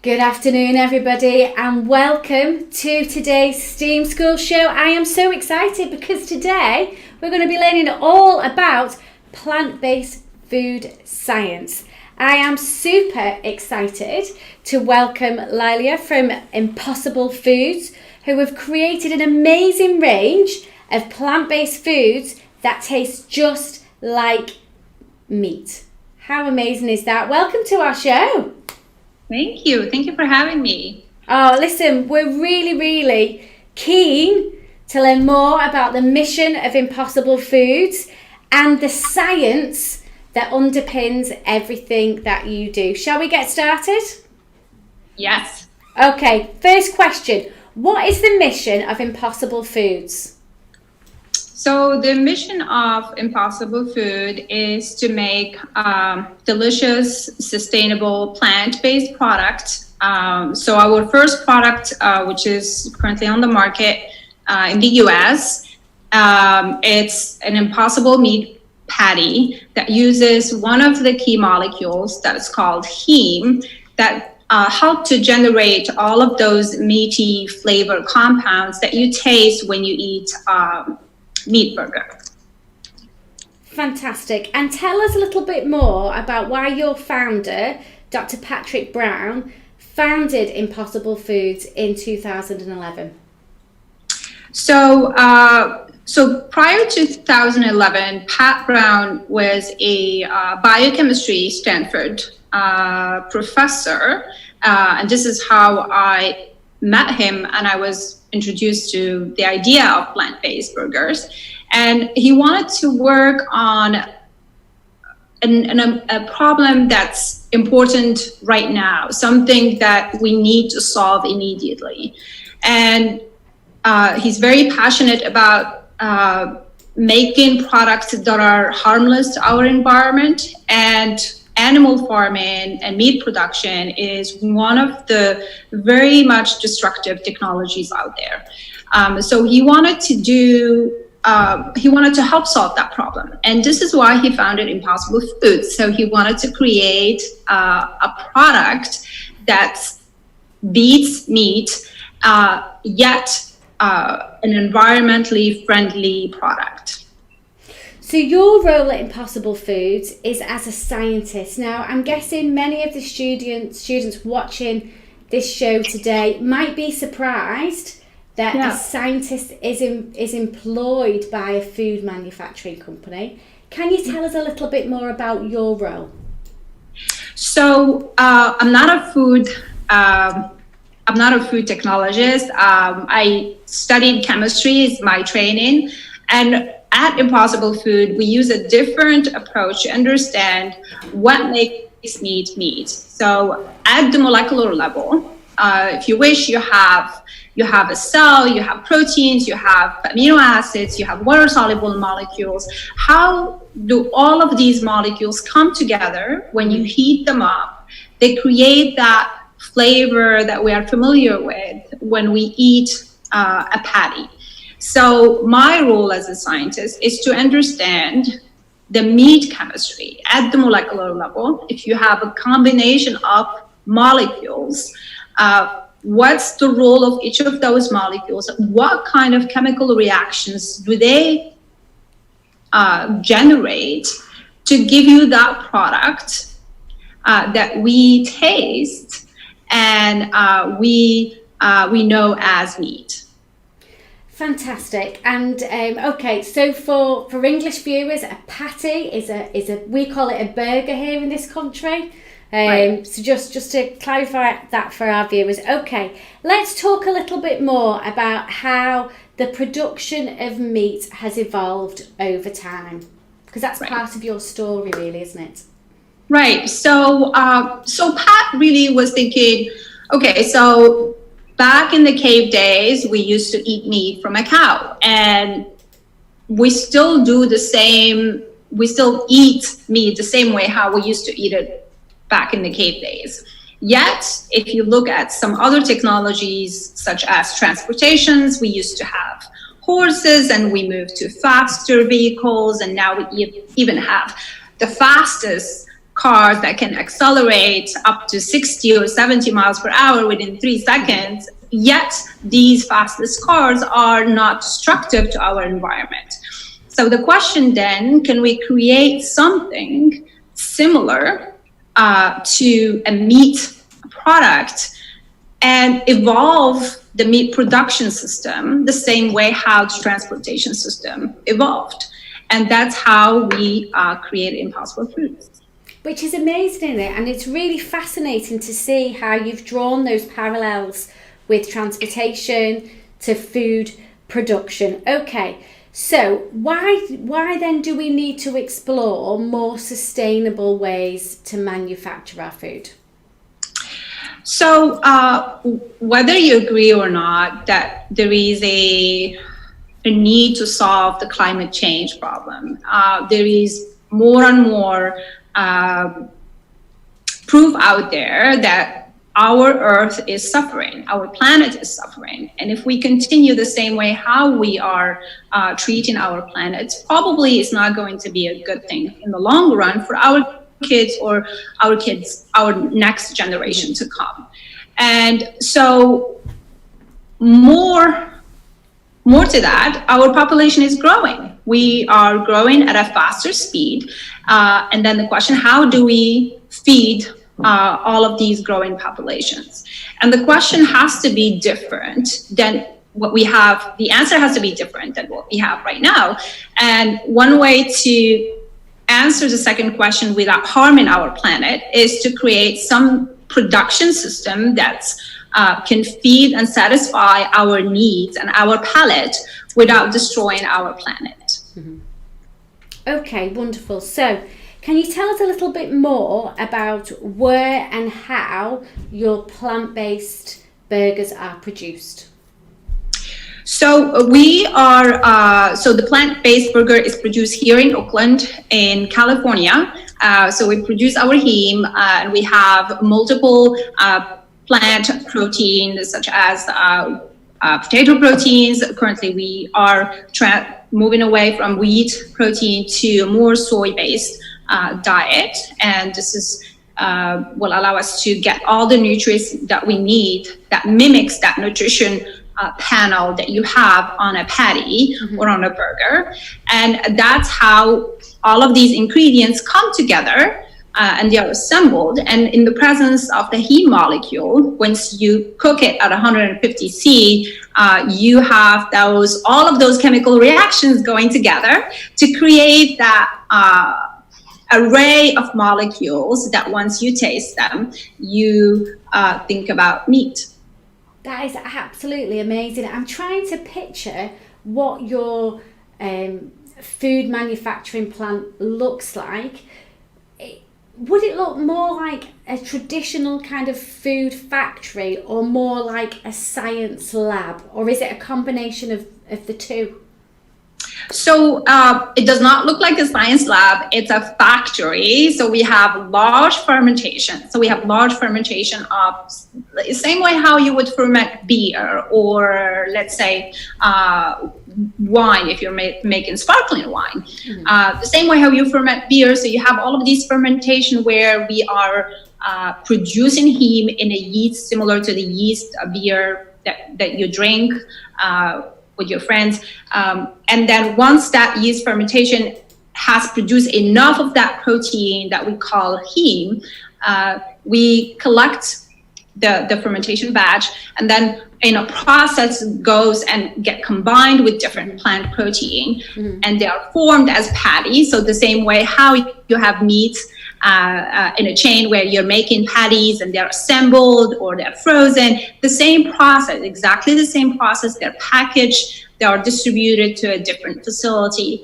Good afternoon, everybody, and welcome to today's STEAM School Show. I am so excited because today we're going to be learning all about plant-based food science. I am super excited to welcome Lilia from Impossible Foods, who have created an amazing range of plant-based foods that taste just like meat. How amazing is that? Welcome to our show. Thank you. Thank you for having me. Oh, listen, we're really keen to learn more about the mission of Impossible Foods and the science that underpins everything that you do. Shall we get started? Yes. Okay, first question. What is the mission of Impossible Foods? So the mission of Impossible Food is to make delicious, sustainable, plant-based products. So our first product, which is currently on the market in the US, it's an Impossible meat patty that uses one of the key molecules that is called heme that help to generate all of those meaty flavor compounds that you taste when you eat meat burger. Fantastic. And tell us a little bit more about why your founder, Dr. Patrick Brown, founded Impossible Foods in 2011. So prior to 2011, Pat Brown was a biochemistry Stanford professor, and this is how I met him, and I was introduced to the idea of plant-based burgers. And he wanted to work on a problem that's important right now, something that we need to solve immediately. And he's very passionate about making products that are harmless to our environment, and animal farming and meat production is one of the very much destructive technologies out there. So he wanted to help solve that problem. And this is why he founded Impossible Foods. So he wanted to create a product that beats meat, yet an environmentally friendly product. So your role at Impossible Foods is as a scientist. Now, I'm guessing many of the students watching this show today might be surprised that a scientist is employed by a food manufacturing company. Can you tell us a little bit more about your role? So I'm not a food technologist. I studied chemistry is my training, and at Impossible Food, we use a different approach to understand what makes meat. So at the molecular level, if you wish, you have a cell, you have proteins, you have amino acids, you have water-soluble molecules. How do all of these molecules come together when you heat them up? They create that flavor that we are familiar with when we eat a patty. So my role as a scientist is to understand the meat chemistry at the molecular level. If you have a combination of molecules, what's the role of each of those molecules? What kind of chemical reactions do they generate to give you that product that we taste and we know as meat? Fantastic. And okay, so for English viewers, a patty is a we call it a burger here in this country. Right. So just to clarify that for our viewers. Okay, let's talk a little bit more about how the production of meat has evolved over time, because that's part of your story, really, isn't it? Right. So Pat really was thinking, okay, so back in the cave days, we used to eat meat from a cow, and we still do the same. We still eat meat the same way how we used to eat it back in the cave days. Yet, if you look at some other technologies, such as transportations, we used to have horses and we moved to faster vehicles, and now we even have the fastest cars that can accelerate up to 60 or 70 miles per hour within 3 seconds, yet these fastest cars are not destructive to our environment. So the question then, can we create something similar to a meat product and evolve the meat production system the same way how the transportation system evolved? And that's how we create Impossible Foods. Which is amazing, isn't it? And it's really fascinating to see how you've drawn those parallels with transportation to food production. Okay, so why then do we need to explore more sustainable ways to manufacture our food? So whether you agree or not that there is a need to solve the climate change problem, there is more and more proof out there that our Earth is suffering, our planet is suffering. And if we continue the same way how we are treating our planet, probably it's not going to be a good thing in the long run for our kids or our next generation to come. And so more to that, our population is growing. We are growing at a faster speed. And then the question, how do we feed all of these growing populations? And the question has to be different than what we have. The answer has to be different than what we have right now. And one way to answer the second question without harming our planet is to create some production system that can feed and satisfy our needs and our palate without destroying our planet. Mm-hmm. Okay, wonderful. So can you tell us a little bit more about where and how your plant-based burgers are produced? So we are, so the plant-based burger is produced here in Oakland, in California. So we produce our heme, and we have multiple plant proteins, such as potato proteins. Currently, we are moving away from wheat protein to a more soy-based diet, and this is will allow us to get all the nutrients that we need that mimics that nutrition panel that you have on a patty or on a burger. And that's how all of these ingredients come together and they are assembled. And in the presence of the heme molecule, once you cook it at 150 C, you have all of those chemical reactions going together to create that array of molecules that once you taste them, you think about meat. That is absolutely amazing. I'm trying to picture what your food manufacturing plant looks like. Would it look more like a traditional kind of food factory or more like a science lab? Or is it a combination of the two? So it does not look like a science lab. It's a factory. So we have large fermentation. So we have large fermentation of the same way how you would ferment beer or let's say wine if you're making sparkling wine. The same way how you ferment beer. So you have all of these fermentation where we are producing heme in a yeast similar to the yeast beer that you drink with your friends. And then once that yeast fermentation has produced enough of that protein that we call heme, we collect the fermentation batch, and then in a process goes and get combined with different plant protein, and they are formed as patties. So the same way how you have meat in a chain where you're making patties and they're assembled or they're frozen, the same process, exactly the same process. They're packaged, they are distributed to a different facility.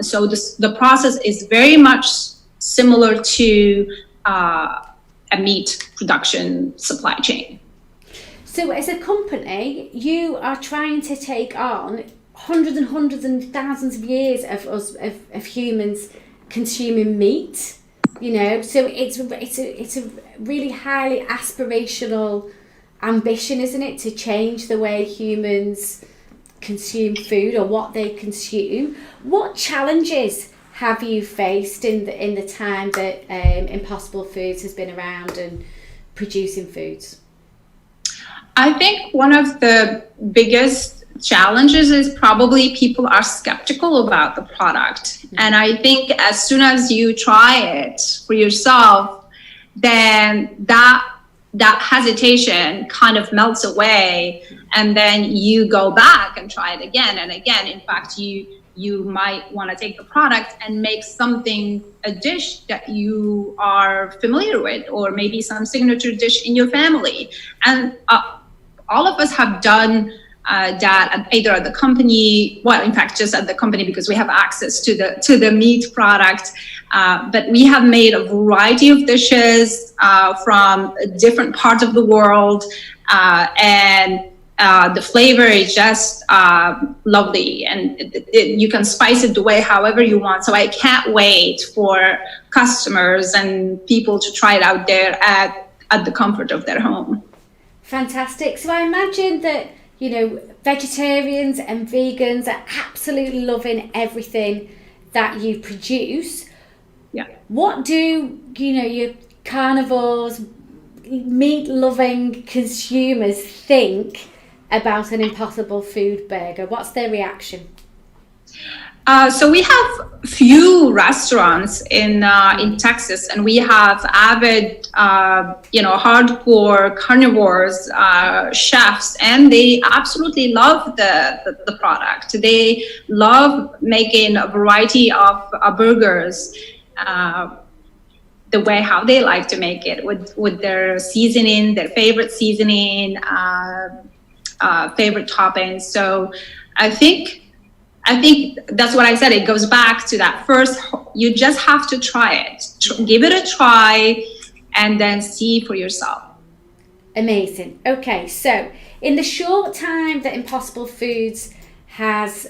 So the process is very much similar to a meat production supply chain. So as a company, you are trying to take on hundreds and thousands of years of humans consuming meat. You know, so it's a really highly aspirational ambition, isn't it, to change the way humans consume food or what they consume. What challenges have you faced in the time that Impossible Foods has been around and producing foods? I think one of the biggest challenges is probably people are skeptical about the product. And I think as soon as you try it for yourself, then that hesitation kind of melts away, and then you go back and try it again and again. In fact, you might want to take the product and make something, a dish that you are familiar with, or maybe some signature dish in your family. And all of us have done that either at the company, well, in fact, just at the company because we have access to the meat product. But we have made a variety of dishes from different parts of the world, and the flavor is just lovely, and you can spice it the way however you want. So I can't wait for customers and people to try it out there at the comfort of their home. Fantastic. So I imagine that, vegetarians and vegans are absolutely loving everything that you produce. Yeah. What do, your carnivores, meat-loving consumers think about an Impossible Food burger? What's their reaction? So we have few restaurants in Texas, and we have avid, hardcore carnivores, chefs, and they absolutely love the product. They love making a variety of burgers, the way how they like to make it, with their seasoning, their favorite seasoning, favorite toppings. So I think that's what I said. It goes back to that first, you just have to try it. Give it a try and then see for yourself. Amazing. Okay, so in the short time that Impossible Foods has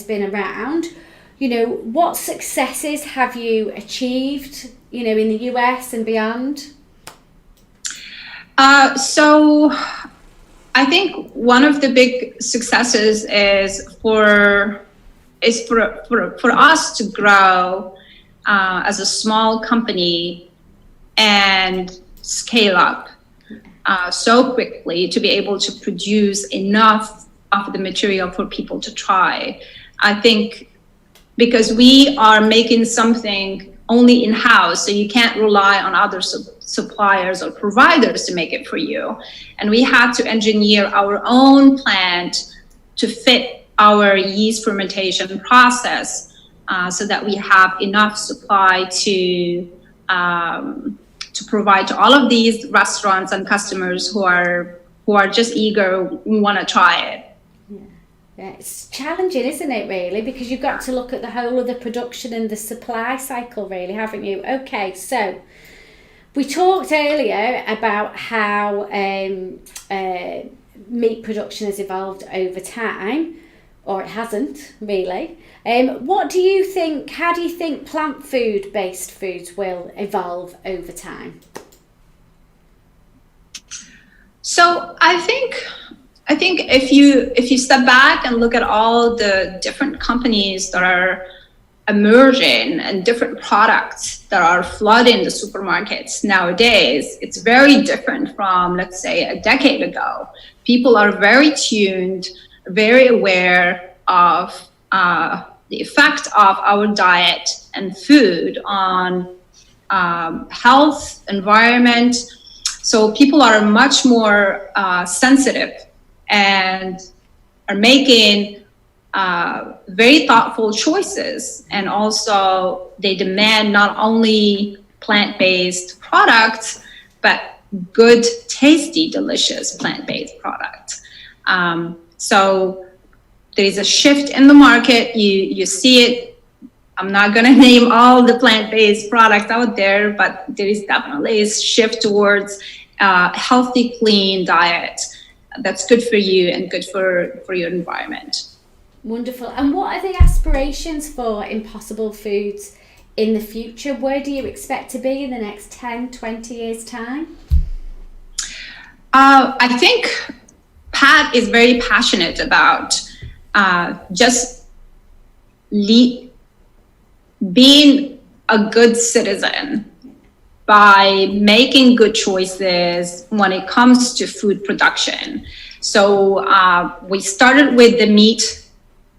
been around, what successes have you achieved, in the US and beyond? So I think one of the big successes is for us to grow as a small company and scale up so quickly to be able to produce enough of the material for people to try. I think because we are making something only in-house, so you can't rely on other suppliers or providers to make it for you. And we had to engineer our own plant to fit our yeast fermentation process, so that we have enough supply to provide to all of these restaurants and customers who are just eager, who want to try it. Yeah, it's challenging, isn't it, really? Because you've got to look at the whole of the production and the supply cycle, really, haven't you? Okay, so we talked earlier about how meat production has evolved over time, or it hasn't, really. How do you think plant food-based foods will evolve over time? So I think if you step back and look at all the different companies that are emerging and different products that are flooding the supermarkets nowadays, it's very different from, let's say, a decade ago. People are very tuned, very aware of the effect of our diet and food on health, environment. So people are much more sensitive and are making very thoughtful choices. And also they demand not only plant-based products, but good, tasty, delicious plant-based products. So there is a shift in the market. You see it. I'm not going to name all the plant-based products out there, but there is definitely a shift towards healthy, clean diet that's good for you and good for your environment. Wonderful. And what are the aspirations for Impossible Foods in the future? Where do you expect to be in the next 10, 20 years' time? I think Pat is very passionate about just being a good citizen by making good choices when it comes to food production. So we started with the meat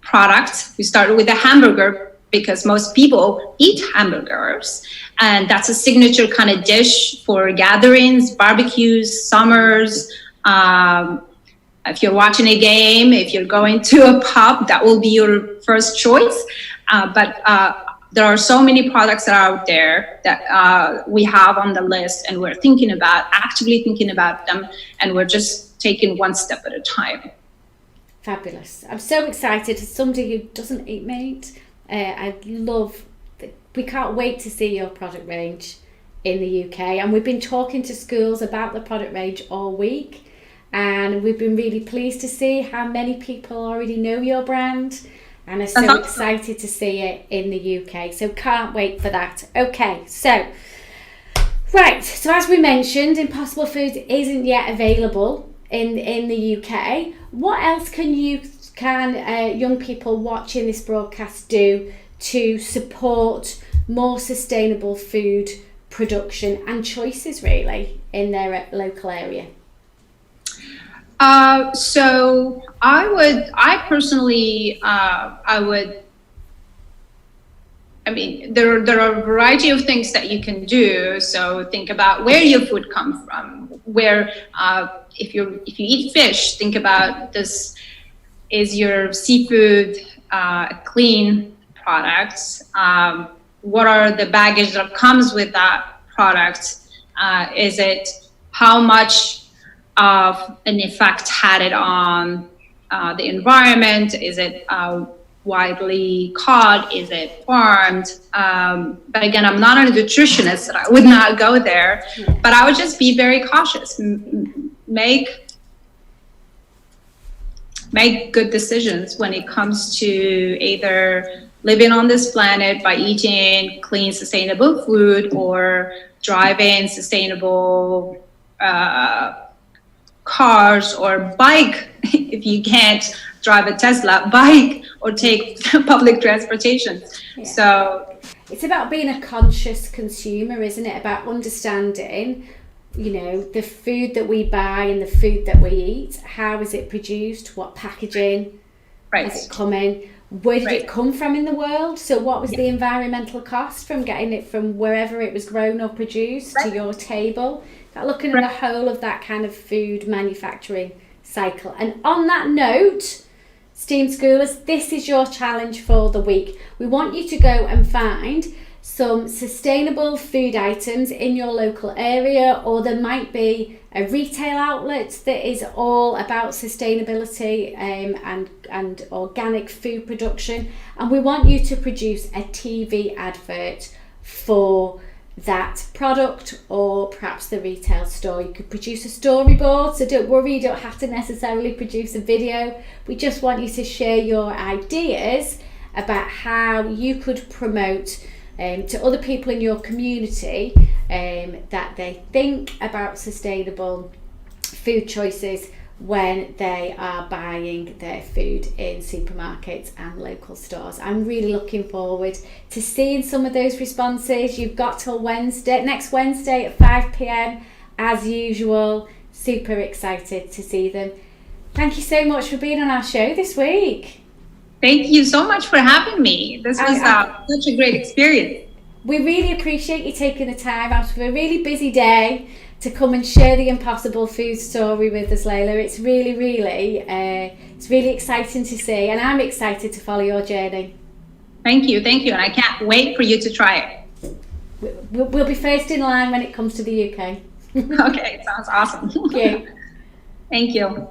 product. We started with the hamburger because most people eat hamburgers. And that's a signature kind of dish for gatherings, barbecues, summers. If you're watching a game, if you're going to a pub, that will be your first choice. But there are so many products that are out there that we have on the list, and we're actively thinking about them, and we're just taking one step at a time. Fabulous. I'm so excited. As somebody who doesn't eat meat, we can't wait to see your product range in the UK. And we've been talking to schools about the product range all week, and we've been really pleased to see how many people already know your brand and are so excited to see it in the UK. So can't wait for that. Okay, so as we mentioned, Impossible Foods isn't yet available in the UK. What else can young people watching this broadcast do to support more sustainable food production and choices really in their local area? So I personally, there are a variety of things that you can do. So think about where your food comes from. Where, if you eat fish, think about this: is your seafood a clean product? What are the baggage that comes with that product? Is it how much of an effect had it on the environment? Is it widely caught? Is it farmed? But again, I'm not a nutritionist, so I would not go there. But I would just be very cautious. Make good decisions when it comes to either living on this planet by eating clean, sustainable food, or driving sustainable cars, or bike if you can't drive a Tesla, bike or take public transportation. Yeah. So it's about being a conscious consumer, isn't it? About understanding, the food that we buy and the food that we eat. How is it produced? What packaging? Right. Has it come in? Where did it come from in the world? So what was the environmental cost from getting it from wherever it was grown or produced to your table? Looking at the whole of that kind of food manufacturing cycle. And on that note, STEAM Schoolers, this is your challenge for the week. We want you to go and find some sustainable food items in your local area, or there might be a retail outlet that is all about sustainability and organic food production. And we want you to produce a TV advert for that product, or perhaps the retail store. You could produce a storyboard, so don't worry, you don't have to necessarily produce a video. We just want you to share your ideas about how you could promote to other people in your community that they think about sustainable food choices when they are buying their food in supermarkets and local stores. I'm really looking forward to seeing some of those responses. You've got till next Wednesday at 5 p.m. as usual. Super excited to see them. Thank you so much for being on our show this week. Thank you so much for having me. This was such a great experience. We really appreciate you taking the time out of a really busy day to come and share the Impossible Food story with us, Layla. It's really exciting to see, and I'm excited to follow your journey. Thank you, and I can't wait for you to try it. We'll be first in line when it comes to the UK. Okay, sounds awesome. Thank you. Thank you.